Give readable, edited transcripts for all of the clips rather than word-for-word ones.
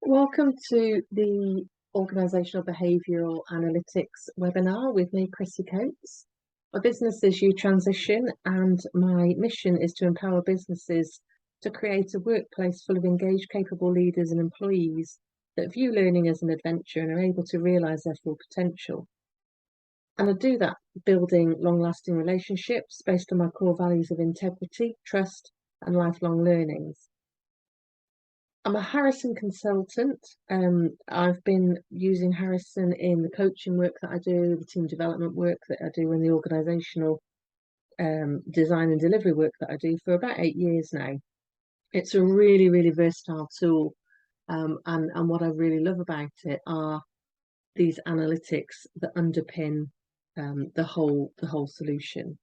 Welcome to the Organisational Behavioural Analytics webinar with me, Chrissy Coates. My business is U-Transition, and my mission is to empower businesses to create a workplace full of engaged, capable leaders and employees that view learning as an adventure and are able to realise their full potential. And I do that building long-lasting relationships based on my core values of integrity, trust and lifelong learnings. I'm a Harrison consultant. I've been using Harrison in the coaching work that I do, the team development work that I do, and the organisational design and delivery work that I do for about 8 years now. It's a really, really versatile tool, and what I really love about it are these analytics that underpin the whole solution.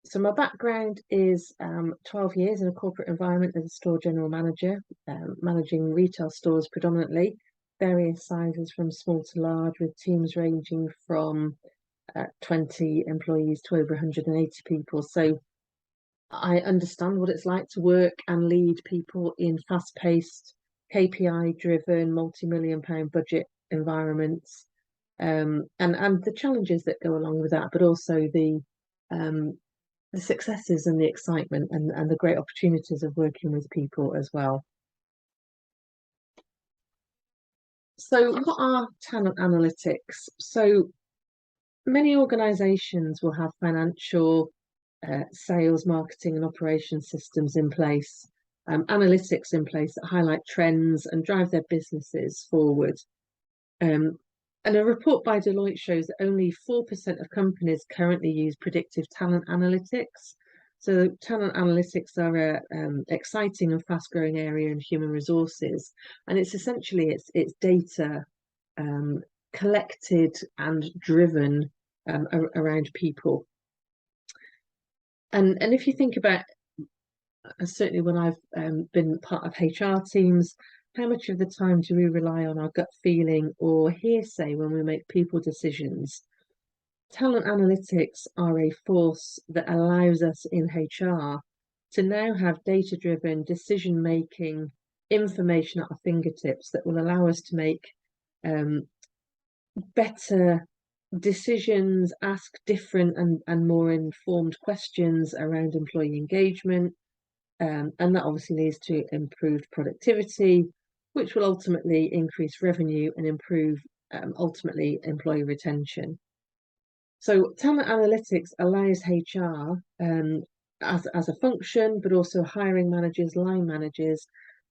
So my background is 12 years in a corporate environment as a store general manager, managing retail stores predominantly, various sizes from small to large, with teams ranging from 20 employees to over 180 people. So I understand what it's like to work and lead people in fast-paced, KPI-driven, multi-million-pound budget environments, and the challenges that go along with that, but also the successes and the excitement and the great opportunities of working with people as well. So what are talent analytics? So many organisations will have financial, sales, marketing and operations systems in place, analytics in place that highlight trends and drive their businesses forward. And a report by Deloitte shows that only 4% of companies currently use predictive talent analytics. So talent analytics are an exciting and fast-growing area in human resources, and it's essentially it's data collected and driven around people. And if you think about, certainly when I've been part of HR teams, how much of the time do we rely on our gut feeling or hearsay when we make people decisions? Talent analytics are a force that allows us in HR to now have data-driven decision-making information at our fingertips that will allow us to make better decisions, ask different and more informed questions around employee engagement, and that obviously leads to improved productivity, which will ultimately increase revenue and improve ultimately employee retention. So talent analytics allows HR as a function, but also hiring managers, line managers,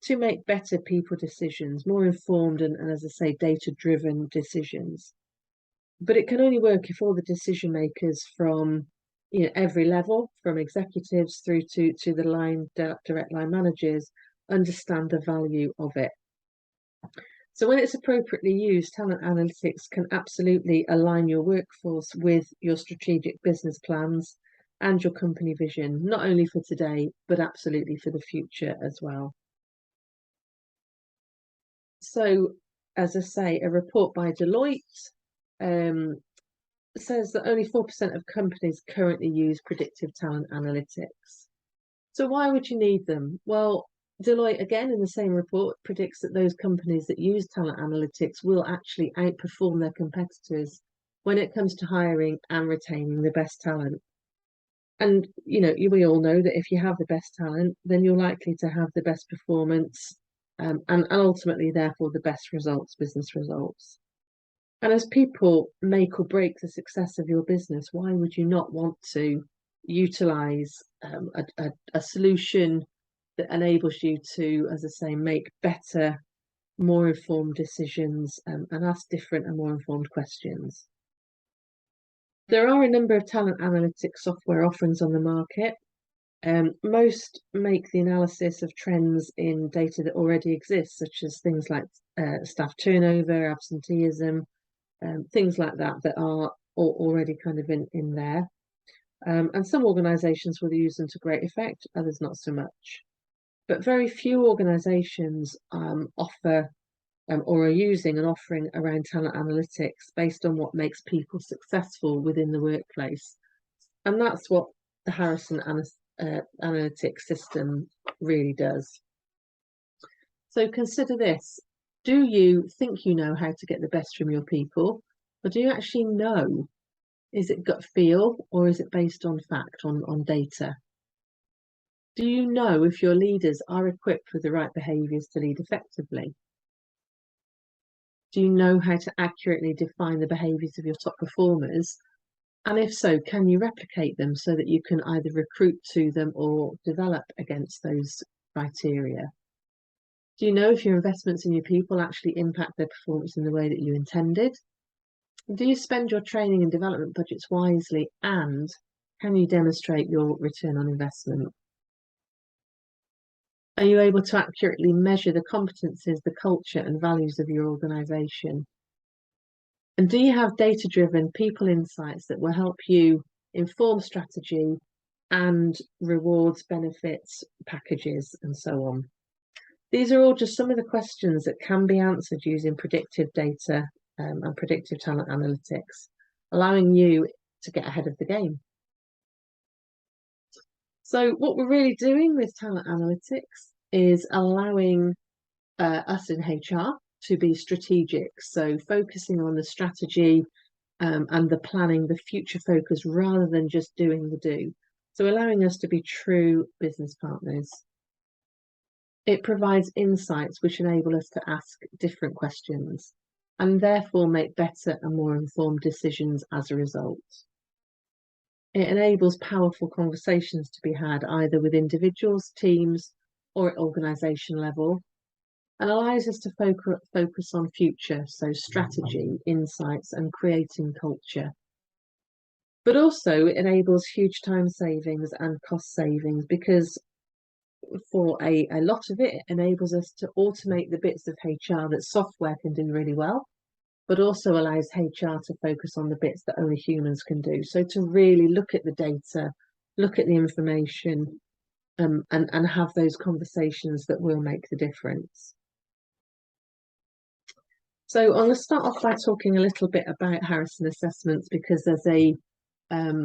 to make better people decisions, more informed and as I say, data-driven decisions. But it can only work if all the decision makers from every level, from executives through to the line direct line managers, understand the value of it. So when it's appropriately used, talent analytics can absolutely align your workforce with your strategic business plans and your company vision, not only for today, but absolutely for the future as well. So, as I say, a report by Deloitte says that only 4% of companies currently use predictive talent analytics. So why would you need them? Well, Deloitte, again, in the same report, predicts that those companies that use talent analytics will actually outperform their competitors when it comes to hiring and retaining the best talent. And, we all know that if you have the best talent, then you're likely to have the best performance and ultimately, therefore, the best results, business results. And as people make or break the success of your business, why would you not want to utilise a solution that enables you to, as I say, make better, more informed decisions and ask different and more informed questions? There are a number of talent analytics software offerings on the market. Most make the analysis of trends in data that already exists, such as things like staff turnover, absenteeism, things like that are already kind of in there. And some organisations will use them to great effect, others not so much. But very few organisations offer or are using an offering around talent analytics based on what makes people successful within the workplace. And that's what the Harrison analytics system really does. So consider this. Do you think you know how to get the best from your people? Or do you actually know? Is it gut feel or is it based on fact, on data? Do you know if your leaders are equipped with the right behaviours to lead effectively? Do you know how to accurately define the behaviours of your top performers? And if so, can you replicate them so that you can either recruit to them or develop against those criteria? Do you know if your investments in your people actually impact their performance in the way that you intended? Do you spend your training and development budgets wisely? And can you demonstrate your return on investment? Are you able to accurately measure the competencies, the culture, and values of your organisation? And do you have data-driven people insights that will help you inform strategy and rewards, benefits, packages, and so on? These are all just some of the questions that can be answered using predictive data and predictive talent analytics, allowing you to get ahead of the game. So what we're really doing with talent analytics is allowing us in HR to be strategic. So focusing on the strategy and the planning, the future focus, rather than just doing the do. So allowing us to be true business partners. It provides insights which enable us to ask different questions and therefore make better and more informed decisions as a result. It enables powerful conversations to be had either with individuals, teams, or at organisation level, and allows us to focus on future, so strategy, insights, and creating culture. But also it enables huge time savings and cost savings because for a lot of it, it enables us to automate the bits of HR that software can do really well, but also allows HR to focus on the bits that only humans can do. So to really look at the data, look at the information, and have those conversations that will make the difference. So I'm going to start off by talking a little bit about Harrison assessments because there's I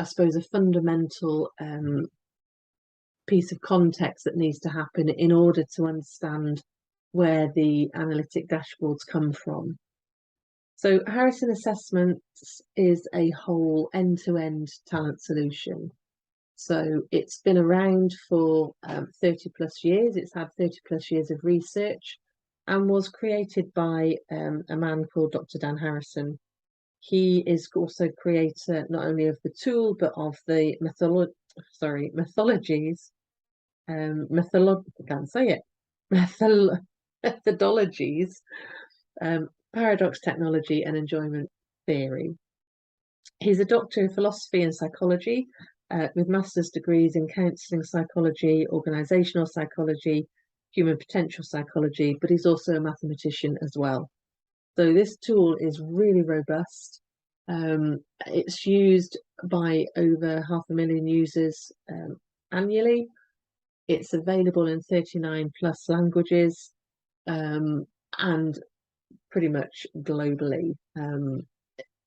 suppose, a fundamental piece of context that needs to happen in order to understand where the analytic dashboards come from. So Harrison Assessments is a whole end-to-end talent solution. So it's been around for 30 plus years. It's had 30 plus years of research and was created by a man called Dr. Dan Harrison. He is also creator not only of the tool, but of the methodologies. Can't say it. Methodologies, paradox technology, and enjoyment theory. He's a doctor in philosophy and psychology with master's degrees in counselling psychology, organisational psychology, human potential psychology, but he's also a mathematician as well. So this tool is really robust. It's used by over 500,000 users annually. It's available in 39 plus languages and pretty much globally.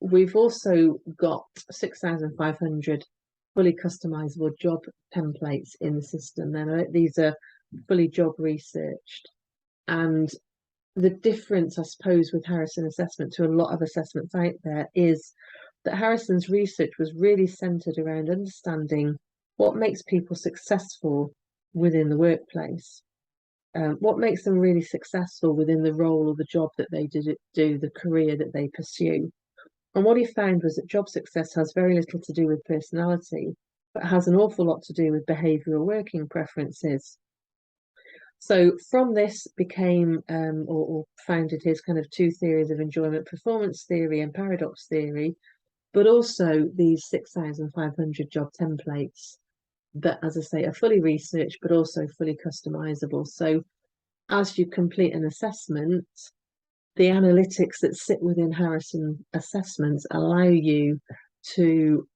We've also got 6,500 fully customizable job templates in the system. Now, these are fully job researched. And the difference, I suppose, with Harrison Assessment to a lot of assessments out there is that Harrison's research was really centered around understanding what makes people successful within the workplace, what makes them really successful within the role or the job that they do, the career that they pursue. And what he found was that job success has very little to do with personality, but has an awful lot to do with behavioural working preferences. So from this became or founded his kind of two theories of enjoyment performance theory and paradox theory, but also these 6,500 job templates that, as I say, are fully researched, but also fully customizable. So as you complete an assessment, the analytics that sit within Harrison assessments allow you to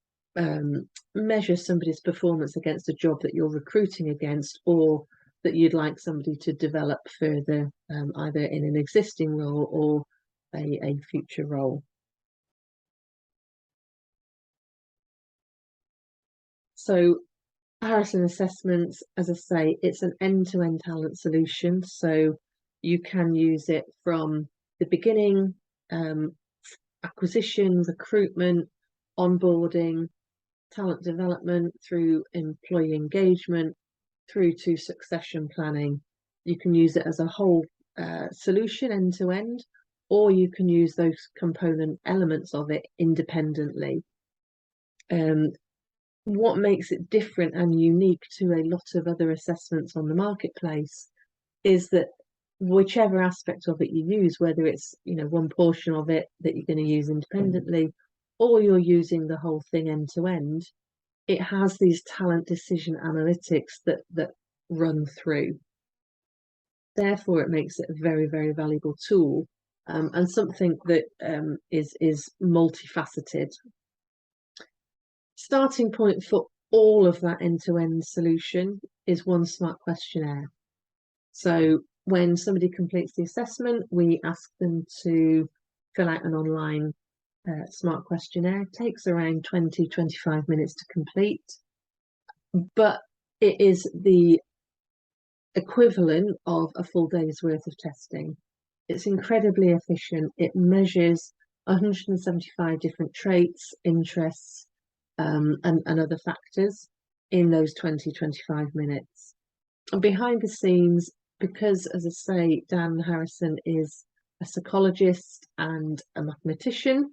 measure somebody's performance against a job that you're recruiting against, or that you'd like somebody to develop further, either in an existing role or a future role. So Harrison assessments, as I say, it's an end-to-end talent solution. So you can use it from the beginning, um, acquisition, recruitment, onboarding, talent development, through employee engagement, through to succession planning. You can use it as a whole solution end to end, or you can use those component elements of it independently. What makes it different and unique to a lot of other assessments on the marketplace is that whichever aspect of it you use, whether it's one portion of it that you're going to use independently, or you're using the whole thing end to end, it has these talent decision analytics that run through. Therefore, it makes it a very, very valuable tool, and something that is multifaceted. Starting point for all of that end-to-end solution is one smart questionnaire. So when somebody completes the assessment, we ask them to fill out an online smart questionnaire. It takes around 20-25 minutes to complete, but it is the equivalent of a full day's worth of testing. It's incredibly efficient. It measures 175 different traits, interests, and other factors in those 20-25 minutes. And behind the scenes, because, as I say, Dan Harrison is a psychologist and a mathematician,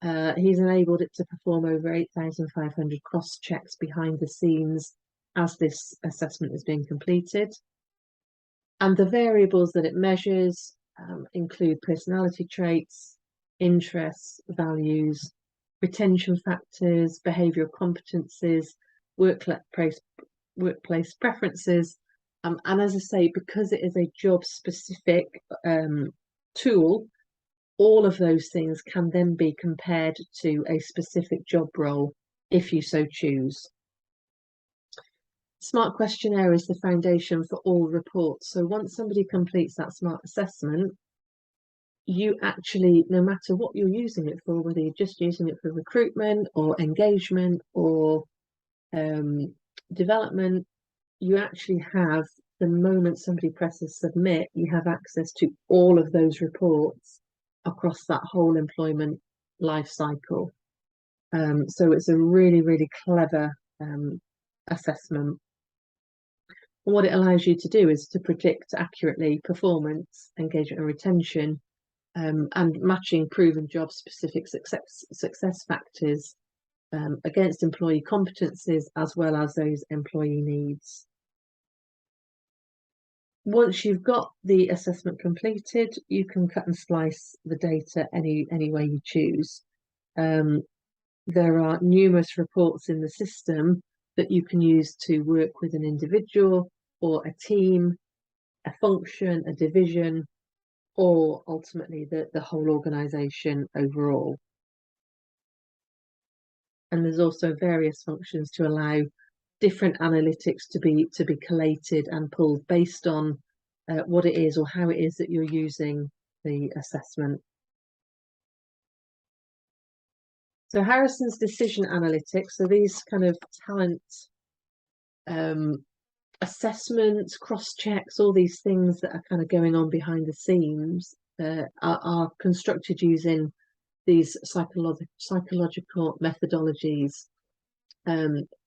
he's enabled it to perform over 8,500 cross checks behind the scenes as this assessment is being completed. And the variables that it measures include personality traits, interests, values, retention factors, behavioural competencies, workplace preferences. And as I say, because it is a job-specific tool, all of those things can then be compared to a specific job role if you so choose. Smart questionnaire is the foundation for all reports. So once somebody completes that smart assessment, you actually, no matter what you're using it for, whether you're just using it for recruitment or engagement or development, you actually have, the moment somebody presses submit, you have access to all of those reports across that whole employment life cycle. So it's a really, really clever assessment. And what it allows you to do is to predict accurately performance, engagement and retention, and matching proven job-specific success factors against employee competencies as well as those employee needs. Once you've got the assessment completed, you can cut and slice the data any way you choose. There are numerous reports in the system that you can use to work with an individual or a team, a function, a division, or ultimately the whole organisation overall. And there's also various functions to allow different analytics to be collated and pulled based on what it is or how it is that you're using the assessment. So Harrison's decision analytics, so these kind of talent assessments, cross checks, all these things that are kind of going on behind the scenes are constructed using these psychological methodologies.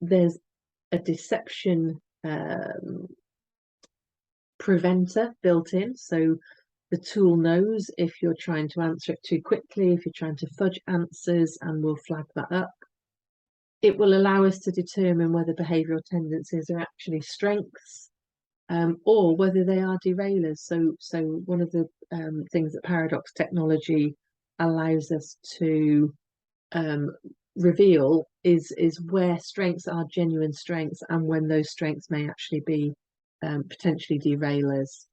There's a deception preventer built in, so the tool knows if you're trying to answer it too quickly, if you're trying to fudge answers, and will flag that up. It will allow us to determine whether behavioural tendencies are actually strengths or whether they are derailers. So one of the things that Paradox technology allows us to reveal is where strengths are genuine strengths and when those strengths may actually be potentially derailers.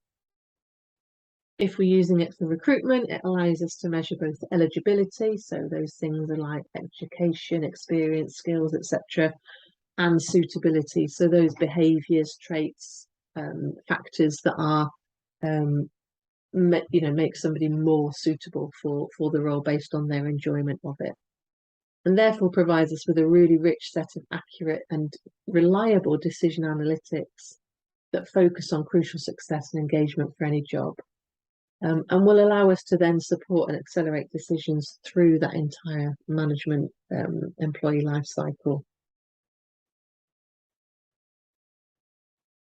If we're using it for recruitment, it allows us to measure both eligibility, so those things are like education, experience, skills, etc., and suitability, so those behaviours, traits, factors that are make somebody more suitable for the role based on their enjoyment of it. and therefore provides us with a really rich set of accurate and reliable decision analytics that focus on crucial success and engagement for any job, and will allow us to then support and accelerate decisions through that entire management employee life cycle.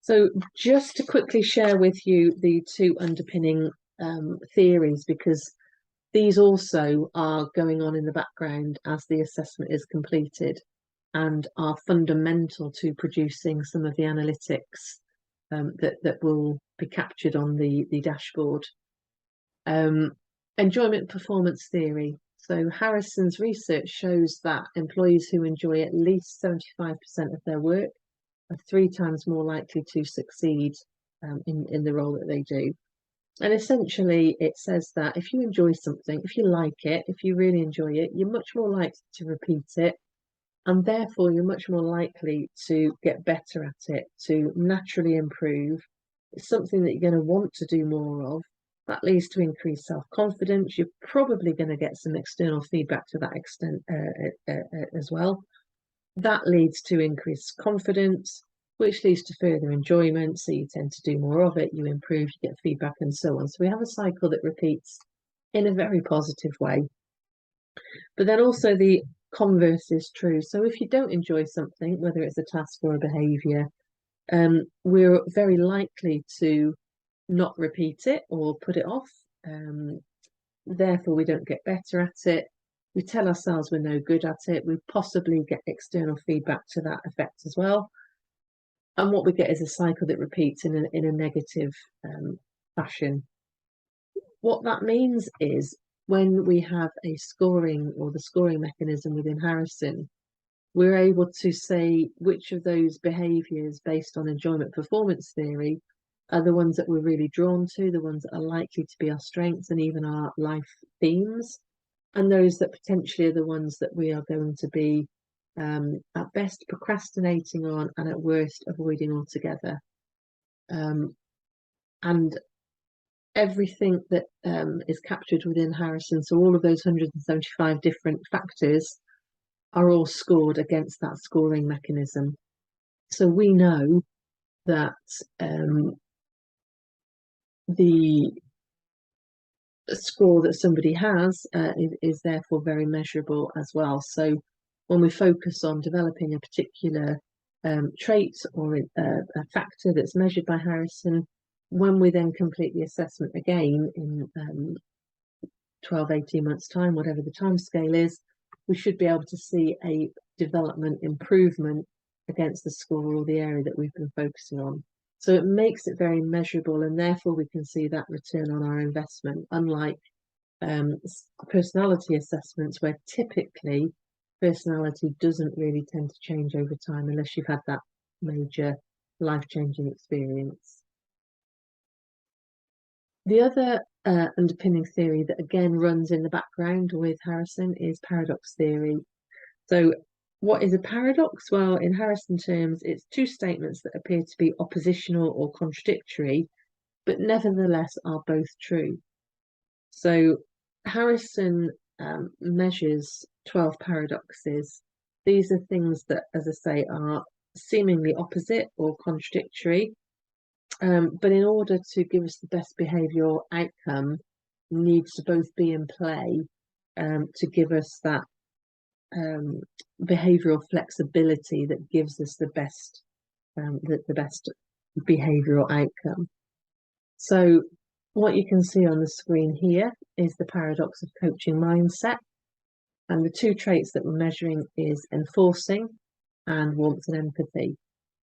So just to quickly share with you the two underpinning theories, because these also are going on in the background as the assessment is completed and are fundamental to producing some of the analytics that will be captured on the dashboard. Enjoyment performance theory. So Harrison's research shows that employees who enjoy at least 75% of their work are 3 times more likely to succeed in the role that they do. And essentially, it says that if you enjoy something, if you like it, if you really enjoy it, you're much more likely to repeat it. And therefore, you're much more likely to get better at it, to naturally improve. It's something that you're going to want to do more of. That leads to increased self-confidence. You're probably going to get some external feedback to that extent as well. That leads to increased confidence, which leads to further enjoyment. So you tend to do more of it, you improve, you get feedback, and so on. So we have a cycle that repeats in a very positive way. But then also the converse is true. So if you don't enjoy something, whether it's a task or a behaviour, we're very likely to not repeat it or put it off. Therefore, we don't get better at it. We tell ourselves we're no good at it. We possibly get external feedback to that effect as well. And what we get is a cycle that repeats in a negative fashion. What that means is when we have a scoring or the scoring mechanism within Harrison, we're able to say which of those behaviours based on enjoyment performance theory are the ones that we're really drawn to, the ones that are likely to be our strengths and even our life themes, and those that potentially are the ones that we are going to be at best procrastinating on and at worst avoiding altogether. And everything that is captured within Harrison, so all of those 175 different factors are all scored against that scoring mechanism. So we know that the score that somebody has is therefore very measurable as well. So when we focus on developing a particular trait or a factor that's measured by Harrison, when we then complete the assessment again in 12, 18 months' time, whatever the time scale is, we should be able to see a development improvement against the score or the area that we've been focusing on. So it makes it very measurable, and therefore we can see that return on our investment, unlike personality assessments, where typically personality doesn't really tend to change over time unless you've had that major life-changing experience. The other underpinning theory that again runs in the background with Harrison is paradox theory. So what is a paradox? Well, in Harrison terms, it's two statements that appear to be oppositional or contradictory, but nevertheless are both true. So Harrison measures 12 paradoxes. These are things that, as I say, are seemingly opposite or contradictory, but in order to give us the best behavioural outcome, needs to both be in play to give us that behavioural flexibility that gives us the best behavioural outcome. So what you can see on the screen here is the paradox of coaching mindset, and the two traits that we're measuring is enforcing and warmth and empathy.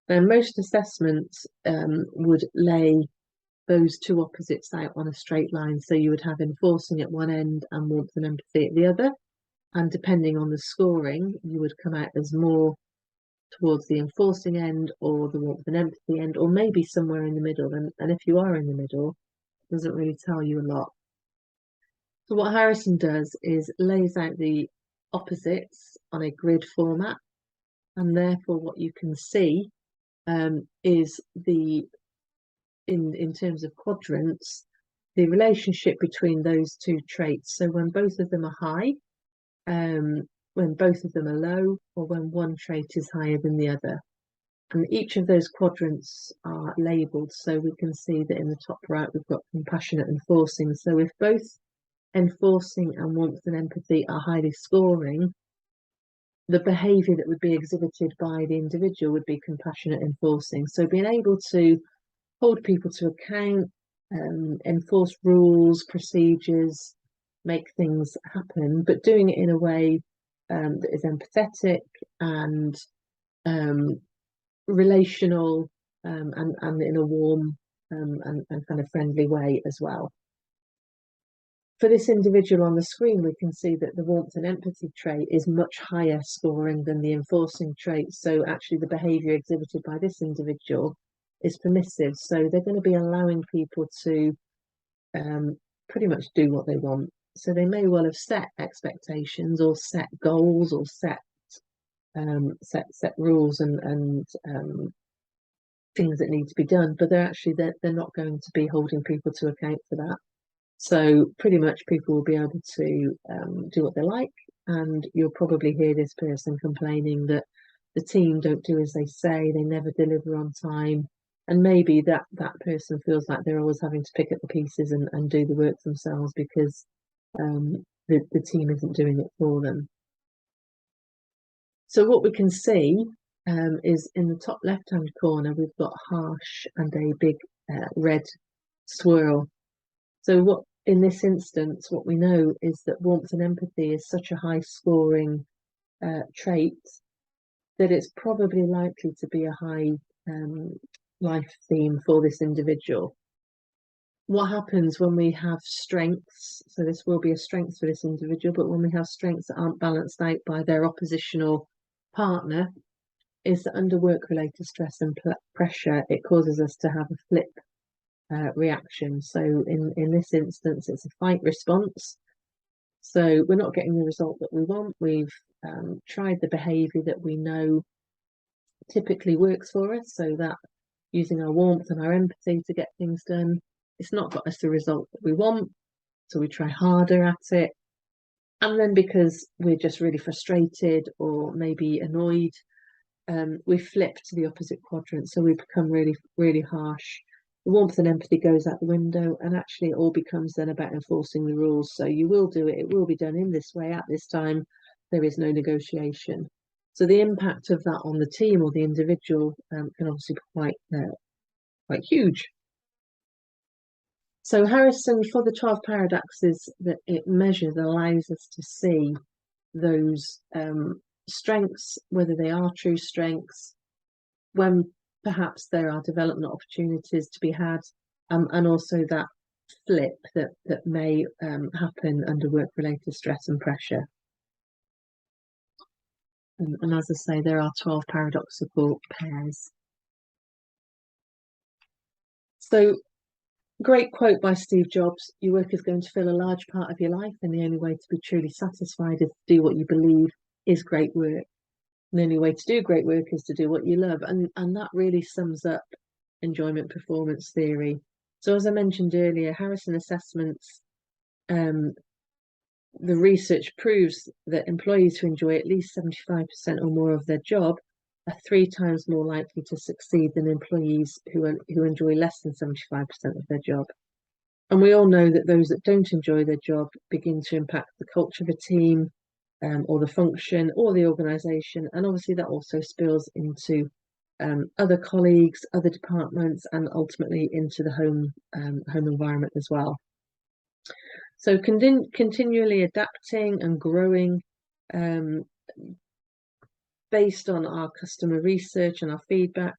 Now, most assessments would lay those two opposites out on a straight line, so you would have enforcing at one end and warmth and empathy at the other. And depending on the scoring, you would come out as more towards the enforcing end or the warmth and empathy end, or maybe somewhere in the middle. And if you are in the middle, it doesn't really tell you a lot. So what Harrison does is lays out the opposites on a grid format, and therefore what you can see is in terms of quadrants, the relationship between those two traits. So when both of them are high, when both of them are low, or when one trait is higher than the other. And each of those quadrants are labelled, so we can see that in the top right we've got compassionate and enforcing. So if both enforcing and warmth and empathy are highly scoring, the behaviour that would be exhibited by the individual would be compassionate enforcing. So being able to hold people to account, enforce rules, procedures, make things happen, but doing it in a way that is empathetic and relational, and in a warm and kind of friendly way as well. For this individual on the screen, we can see that the warmth and empathy trait is much higher scoring than the enforcing trait. So actually the behaviour exhibited by this individual is permissive. So they're going to be allowing people to pretty much do what they want. So they may well have set expectations or set goals or set rules and things that need to be done, but they're not going to be holding people to account for that. So pretty much people will be able to do what they like, and you'll probably hear this person complaining that the team don't do as they say, they never deliver on time, and maybe that person feels like they're always having to pick up the pieces and do the work themselves because the team isn't doing it for them. So what we can see is in the top left-hand corner, we've got harsh and a big red swirl. So what in this instance, what we know is that warmth and empathy is such a high scoring trait that it's probably likely to be a high life theme for this individual. What happens when we have strengths, so this will be a strength for this individual, but when we have strengths that aren't balanced out by their oppositional partner, is that under work-related stress and pressure, it causes us to have a flip reaction. So in this instance, it's a fight response. So we're not getting the result that we want. We've tried the behaviour that we know typically works for us, so that using our warmth and our empathy to get things done, it's not got us the result that we want. So we try harder at it. And then because we're just really frustrated or maybe annoyed, we flip to the opposite quadrant. So we become really, really harsh. The warmth and empathy goes out the window, and actually it all becomes then about enforcing the rules. So you will do it, it will be done in this way at this time. There is no negotiation. So the impact of that on the team or the individual can obviously be quite huge. So Harrison, for the 12 paradoxes that it measures, allows us to see those strengths, whether they are true strengths, when perhaps there are development opportunities to be had, and also that flip that may happen under work-related stress and pressure. And as I say, there are 12 paradoxical pairs. So, great quote by Steve Jobs: your work is going to fill a large part of your life, and the only way to be truly satisfied is to do what you believe is great work. And the only way to do great work is to do what you love. And that really sums up enjoyment performance theory. So as I mentioned earlier, Harrison assessments, the research proves that employees who enjoy at least 75% or more of their job are 3 times more likely to succeed than employees who enjoy less than 75% of their job. And we all know that those that don't enjoy their job begin to impact the culture of a team, or the function or the organisation, and obviously that also spills into other colleagues, other departments, and ultimately into the home environment as well. So continually adapting and growing based on our customer research and our feedback.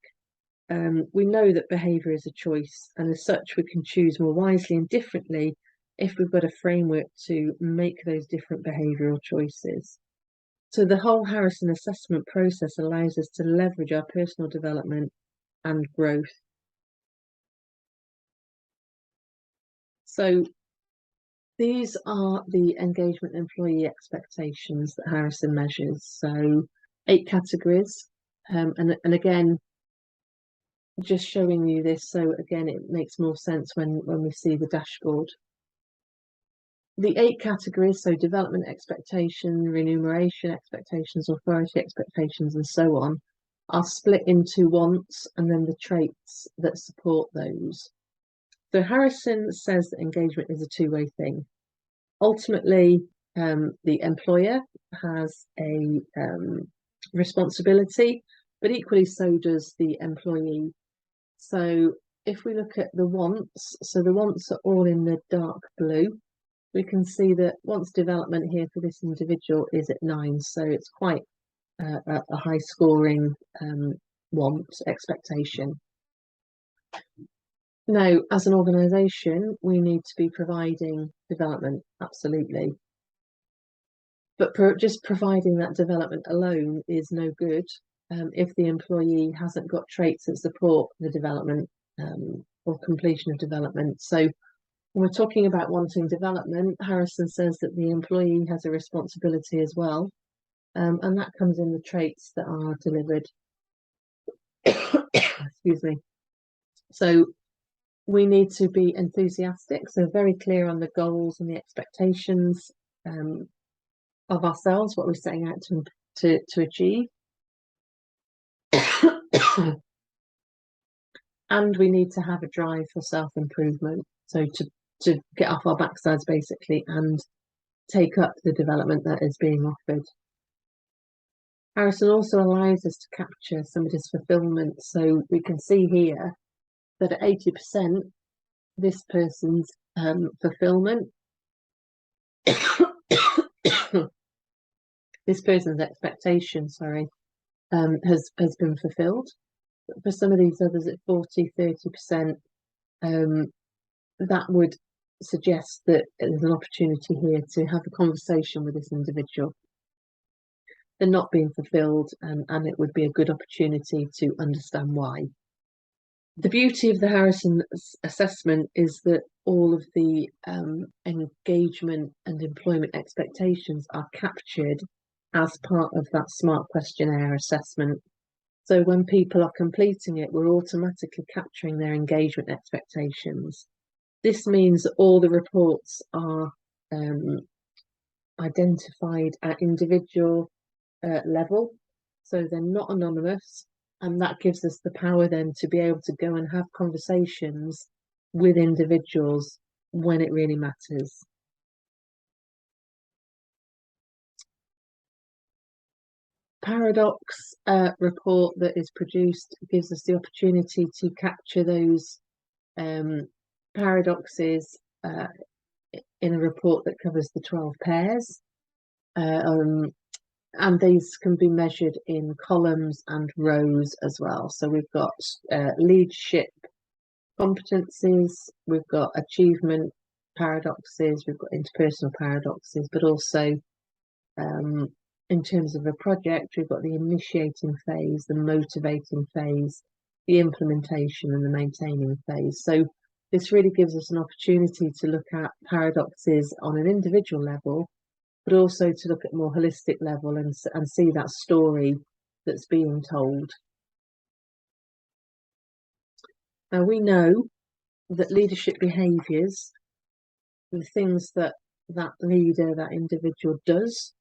We know that behaviour is a choice, and as such we can choose more wisely and differently if we've got a framework to make those different behavioural choices. So the whole Harrison assessment process allows us to leverage our personal development and growth. So these are the engagement employee expectations that Harrison measures. So 8 categories, and again, just showing you this, so again it makes more sense when we see the dashboard. The 8 categories, so development expectation, remuneration expectations, authority expectations, and so on, are split into wants and then the traits that support those. So Harrison says that engagement is a two-way thing. Ultimately, the employer has a responsibility, but equally so does the employee. So if we look at the wants, so the wants are all in the dark blue. We can see that wants development here for this individual is at 9, so it's quite a high scoring want expectation. Now, as an organisation, we need to be providing development, absolutely. But just providing that development alone is no good if the employee hasn't got traits that support the development or completion of development. So when we're talking about wanting development, Harrison says that the employee has a responsibility as well, and that comes in the traits that are delivered. Excuse me. So we need to be enthusiastic, so very clear on the goals and the expectations of ourselves, what we're setting out to achieve. And we need to have a drive for self-improvement, so to get off our backsides basically and take up the development that is being offered. Harrison also allows us to capture somebody's fulfillment, so we can see here that at 80%, this person's fulfillment, this person's expectation, has been fulfilled. But for some of these others at 40, 30%, that would suggest that there's an opportunity here to have a conversation with this individual. They're not being fulfilled, and it would be a good opportunity to understand why. The beauty of the Harrison assessment is that all of the engagement and employment expectations are captured as part of that SMART questionnaire assessment. So when people are completing it, we're automatically capturing their engagement expectations. This means that all the reports are identified at individual level, so they're not anonymous, and that gives us the power then to be able to go and have conversations with individuals when it really matters. Paradox report that is produced gives us the opportunity to capture those paradoxes in a report that covers the 12 pairs. And these can be measured in columns and rows as well. So we've got leadership competencies, we've got achievement paradoxes, we've got interpersonal paradoxes, but also in terms of a project, we've got the initiating phase, the motivating phase, the implementation, and the maintaining phase. So this really gives us an opportunity to look at paradoxes on an individual level, but also to look at a more holistic level and see that story that's being told. Now, we know that leadership behaviours, the things that leader, that individual does,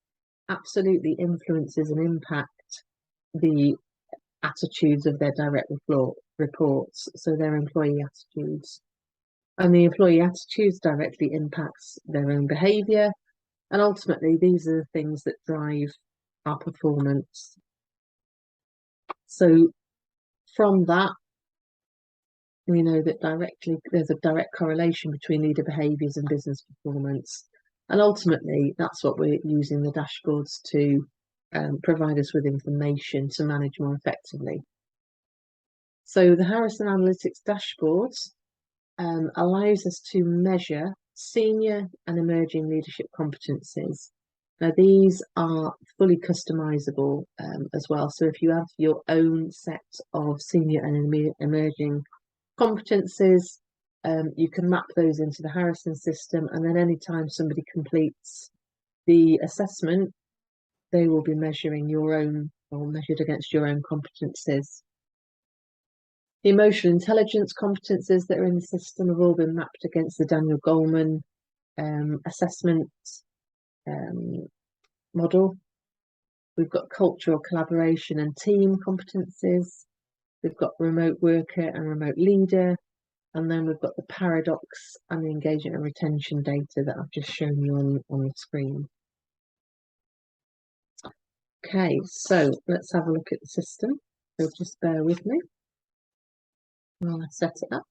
absolutely influences and impact the attitudes of their direct reports, so their employee attitudes. And the employee attitudes directly impacts their own behaviour, and ultimately these are the things that drive our performance. So from that, we know that there's a direct correlation between leader behaviours and business performance. And ultimately, that's what we're using the dashboards to provide us with information to manage more effectively. So the Harrison Analytics dashboards allows us to measure senior and emerging leadership competencies. Now, these are fully customizable as well. So if you have your own set of senior and emerging competencies, you can map those into the Harrison system, and then anytime somebody completes the assessment, they will be measuring your own or measured against your own competencies. The emotional intelligence competencies that are in the system have all been mapped against the Daniel Goleman assessment model. We've got cultural collaboration and team competencies. We've got remote worker and remote leader. And then we've got the paradox and the engagement and retention data that I've just shown you on the screen. Okay, so let's have a look at the system. So just bear with me while I set it up.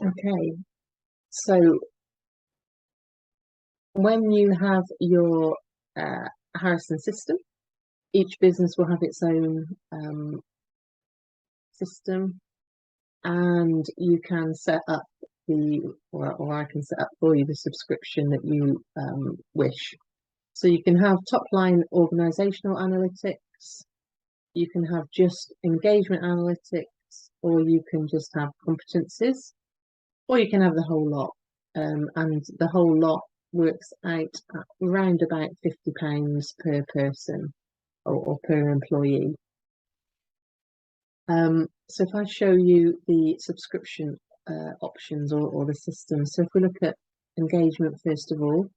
Okay, so when you have your Harrison system, each business will have its own system, and you can set up or I can set up for you the subscription that you wish. So you can have top line organizational analytics, you can have just engagement analytics, or you can just have competencies, or you can have the whole lot. And the whole lot works out at around about £50 per person or per employee. So if I show you the subscription options or the system, so if we look at engagement first of all,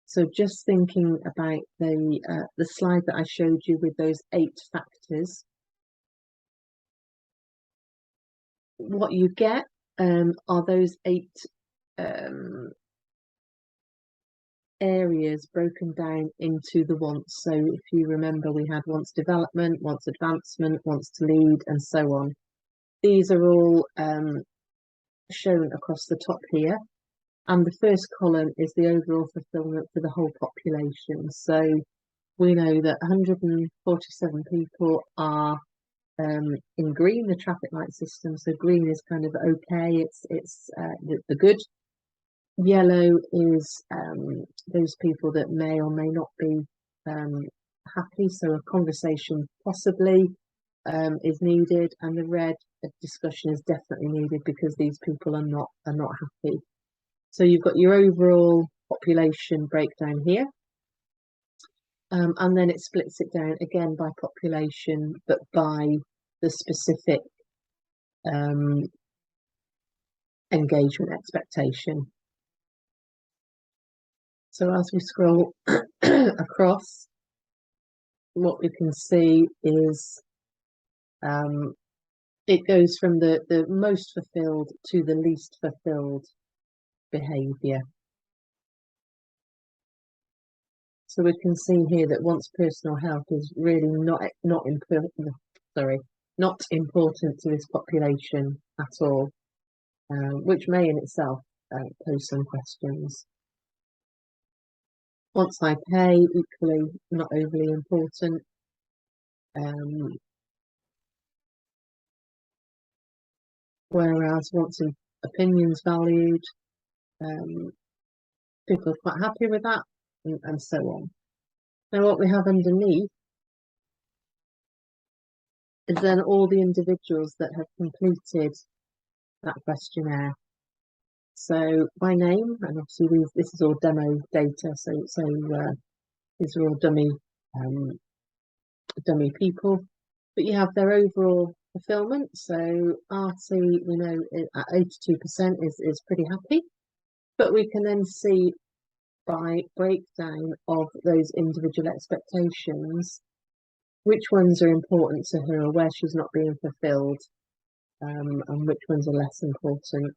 so just thinking about the slide that I showed you with those 8 factors, what you get are those 8 areas broken down into the wants. So if you remember, we had wants development, wants advancement, wants to lead, and so on. These are all shown across the top here. And the first column is the overall fulfillment for the whole population. So we know that 147 people are in green, the traffic light system. So green is kind of okay, it's the good. Yellow is those people that may or may not be happy, so a conversation possibly is needed, and the red, a discussion is definitely needed because these people are not happy. So you've got your overall population breakdown here, and then it splits it down again by population, but by the specific engagement expectation. So as we scroll across, what we can see is it goes from the most fulfilled to the least fulfilled behaviour. So we can see here that once personal health is really not important to this population at all, which may in itself pose some questions. Once I pay, equally not overly important. Whereas once opinions valued, people are quite happy with that, and so on. Now what we have underneath is then all the individuals that have completed that questionnaire. So by name, and obviously this is all demo data, so these are all dummy people, but you have their overall fulfillment. So Artie, we know at 82% is pretty happy, but we can then see by breakdown of those individual expectations which ones are important to her or where she's not being fulfilled, and which ones are less important.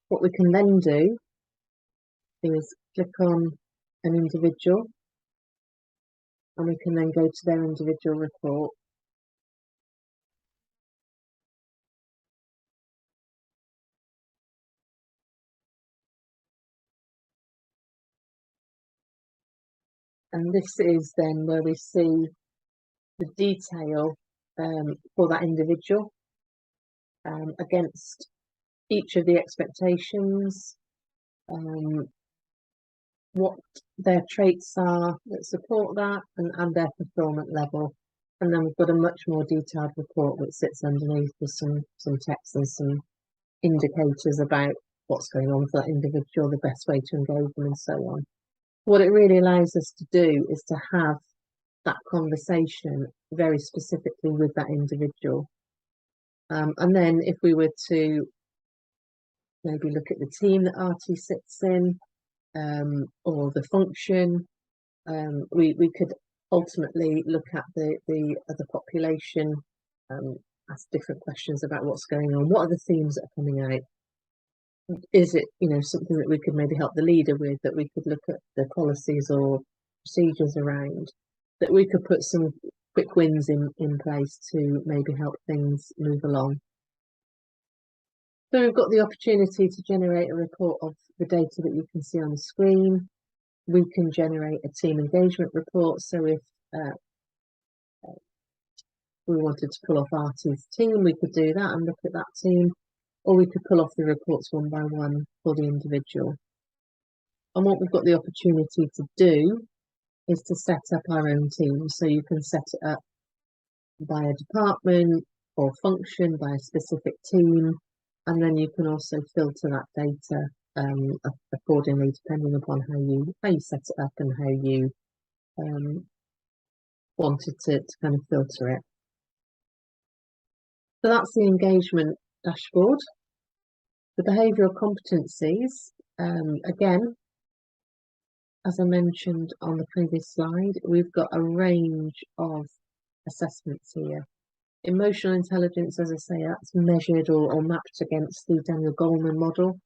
What we can then do is click on an individual, and we can then go to their individual report. And this is then where we see the detail for that individual against each of the expectations, what their traits are that support that, and their fulfillment level. And then we've got a much more detailed report which sits underneath with some text and some indicators about what's going on for that individual, the best way to engage them, and so on. What it really allows us to do is to have that conversation very specifically with that individual. And then if we were to maybe look at the team that RT sits in, or the function, we could ultimately look at the other population, ask different questions about what's going on. What are the themes that are coming out? Is it, something that we could maybe help the leader with, that we could look at the policies or procedures around, that we could put some quick wins in place to maybe help things move along. So we've got the opportunity to generate a report of the data that you can see on the screen. We can generate a team engagement report. So if we wanted to pull off RT's team, we could do that and look at that team, or we could pull off the reports one by one for the individual. And what we've got the opportunity to do is to set up our own team. So you can set it up by a department or function, by a specific team, and then you can also filter that data accordingly, depending upon how you set it up and how you wanted to kind of filter it. So that's the engagement dashboard. The behavioural competencies, again, as I mentioned on the previous slide, we've got a range of assessments here. Emotional intelligence, as I say, that's measured or mapped against the Daniel Goleman model.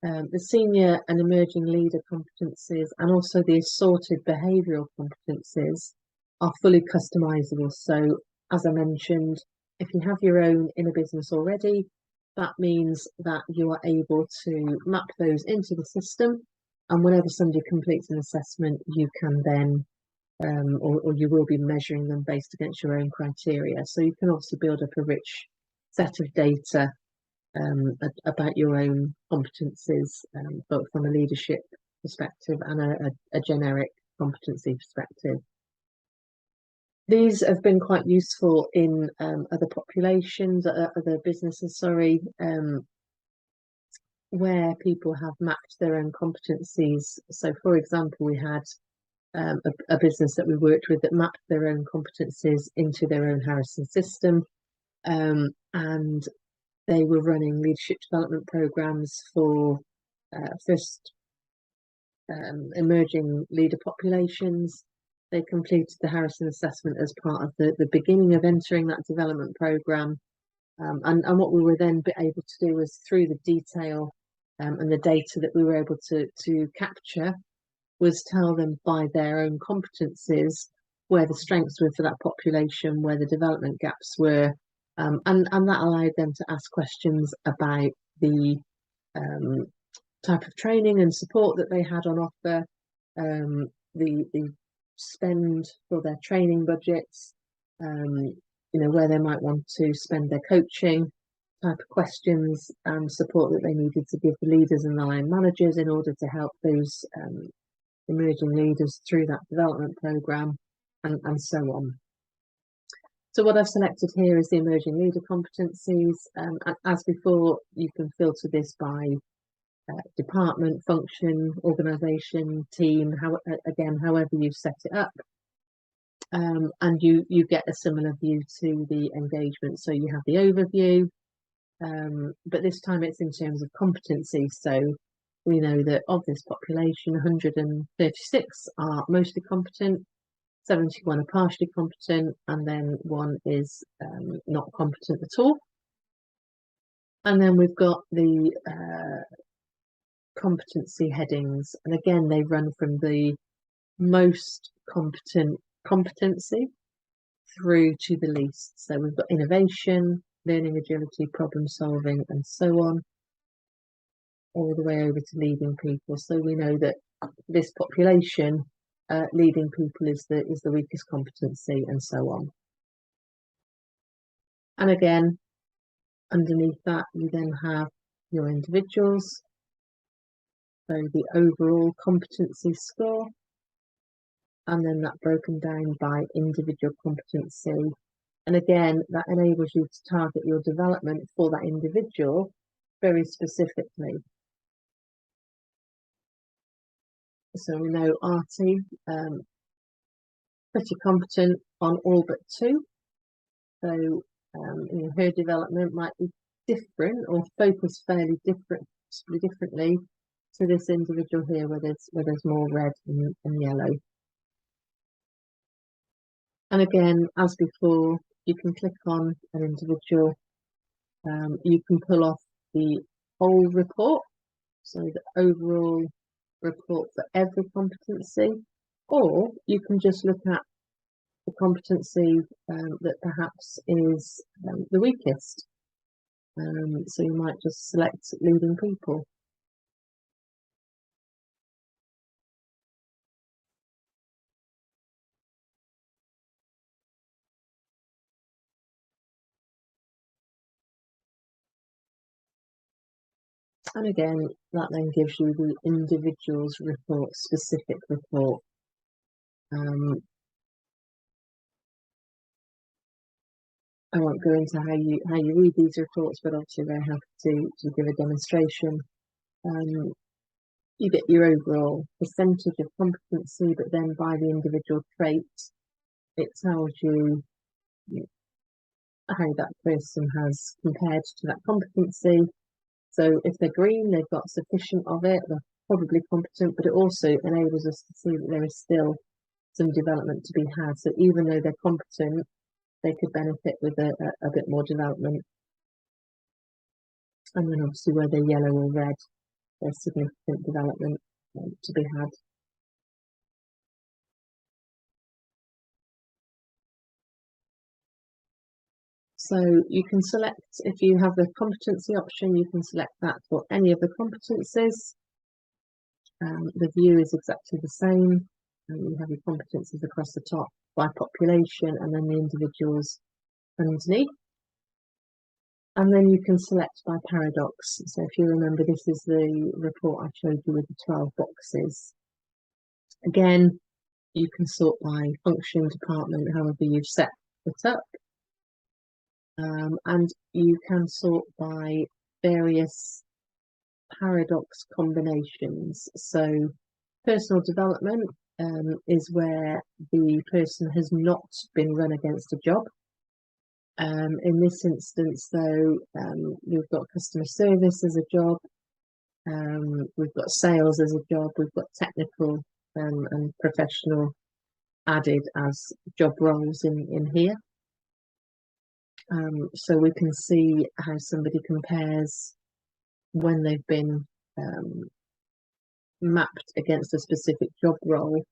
The senior and emerging leader competencies and also the assorted behavioural competencies are fully customisable. So, as I mentioned, if you have your own in a business already, that means that you are able to map those into the system, and whenever somebody completes an assessment, you can then or you will be measuring them based against your own criteria. So you can also build up a rich set of data about your own competencies, both from a leadership perspective and a generic competency perspective. These have been quite useful in other populations, other businesses, where people have mapped their own competencies. So, for example, we had a business that we worked with that mapped their own competencies into their own Harrison system, and they were running leadership development programs for first emerging leader populations. They completed the Harrison assessment as part of the beginning of entering that development program, and what we were then able to do was, through the detail and the data that we were able to capture, was tell them by their own competencies where the strengths were for that population, where the development gaps were, and that allowed them to ask questions about the type of training and support that they had on offer, the spend for their training budgets, where they might want to spend their coaching, type of questions and support that they needed to give the leaders and the line managers in order to help those emerging leaders through that development program, and so on. So what I've selected here is the emerging leader competencies. As before, you can filter this by department, function, organisation, team, however you've set it up. And you get a similar view to the engagement. So you have the overview, but this time it's in terms of competency. So we know that of this population, 136 are mostly competent, 71 are partially competent, and then 1 is not competent at all. And then we've got the competency headings, and again they run from the most competent competency through to the least. So we've got innovation, learning agility, problem solving, and so on, all the way over to leading people. So we know that this population, leading people is the weakest competency, and so on. And again, underneath that, you then have your individuals. So the overall competency score, and then that broken down by individual competency. And again, that enables you to target your development for that individual very specifically. So we know Artie, pretty competent on all but 2. So her development might be different or focused fairly differently to this individual here, where there's more red and yellow. And again, as before, you can click on an individual. You can pull off the whole report, so the overall report for every competency, or you can just look at the competency that perhaps is the weakest. So you might just select leading people. And again, that then gives you the individual's report, specific report. I won't go into how you read these reports, but obviously very happy to give a demonstration. You get your overall percentage of competency, but then by the individual trait, it tells you how that person has compared to that competency. So if they're green, they've got sufficient of it, they're probably competent, but it also enables us to see that there is still some development to be had. So even though they're competent, they could benefit with a bit more development. And then obviously where they're yellow or red, there's significant development to be had. So you can select, if you have the competency option, you can select that for any of the competencies. The view is exactly the same. You have your competencies across the top by population, and then the individuals underneath. And then you can select by paradox. So if you remember, this is the report I showed you with the 12 boxes. Again, you can sort by function, department, however you've set it up. And you can sort by various paradox combinations. So personal development is where the person has not been run against a job. In this instance, though, we've got customer service as a job, we've got sales as a job, we've got technical and professional added as job roles in here. So we can see how somebody compares when they've been mapped against a specific job role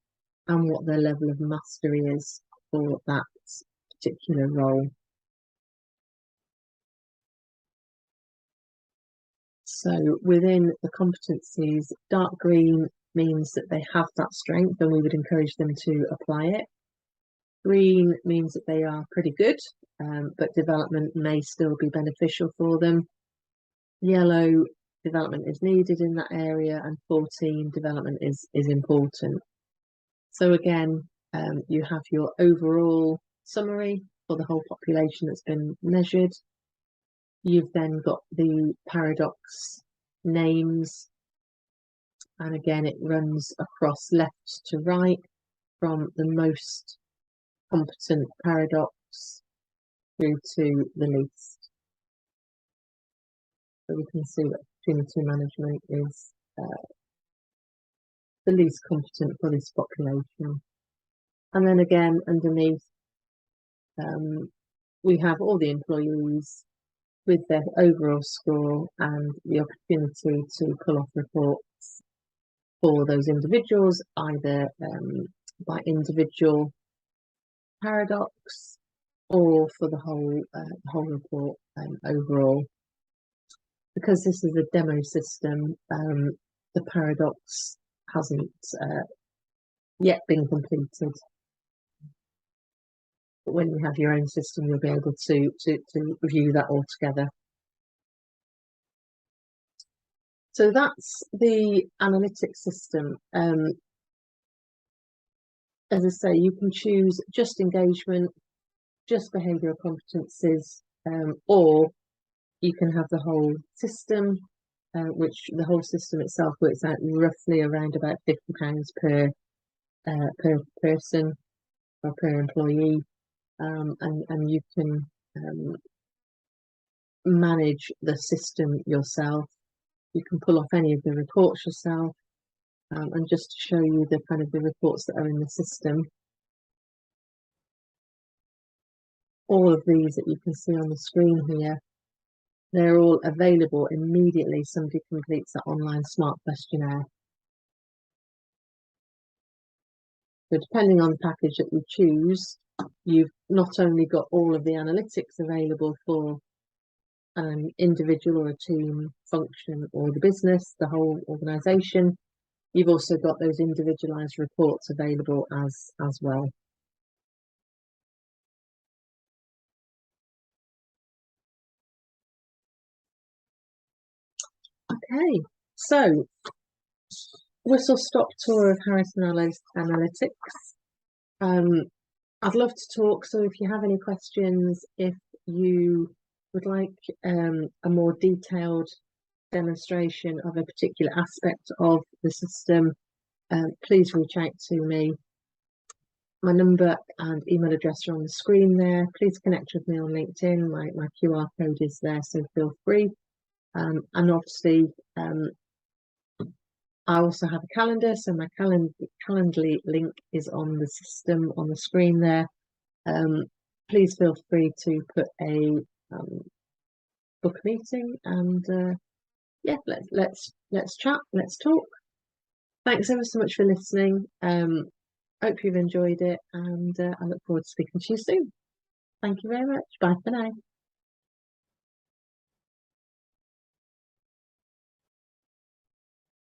and what their level of mastery is for that particular role. So within the competencies, dark green means that they have that strength and we would encourage them to apply it. Green means that they are pretty good, but development may still be beneficial for them. Yellow, development is needed in that area, and 14, development is important. So again, you have your overall summary for the whole population that's been measured. You've then got the paradox names, and again it runs across left to right from the most competent paradox through to the least. So we can see that opportunity management is the least competent for this population. And then again, underneath, we have all the employees with their overall score and the opportunity to pull off reports for those individuals, either by individual paradox or for the whole report overall. Because this is a demo system, the paradox hasn't yet been completed. But when you have your own system, you'll be able to review that all together. So that's the analytics system. As I say, you can choose just engagement, just behavioural competencies, or you can have the whole system, which the whole system itself works out roughly around about £50 per person or per employee, and you can manage the system yourself. You can pull off any of the reports yourself, and just to show you the kind of the reports that are in the system. All of these that you can see on the screen here, they're all available immediately somebody completes that online smart questionnaire. So depending on the package that you choose, you've not only got all of the analytics available for an individual or a team function or the business, the whole organisation, you've also got those individualised reports available as well. Okay, so whistle-stop tour of Harrison Analytics. I'd love to talk, so if you have any questions, if you would like a more detailed demonstration of a particular aspect of the system, please reach out to me. My number and email address are on the screen there. Please connect with me on LinkedIn. My QR code is there, so feel free. And obviously, I also have a calendar, so my Calendly link is on the system on the screen there. Please feel free to put a book meeting, and yeah, let's chat, let's talk. Thanks ever so much for listening. Hope you've enjoyed it, and I look forward to speaking to you soon. Thank you very much. Bye for now.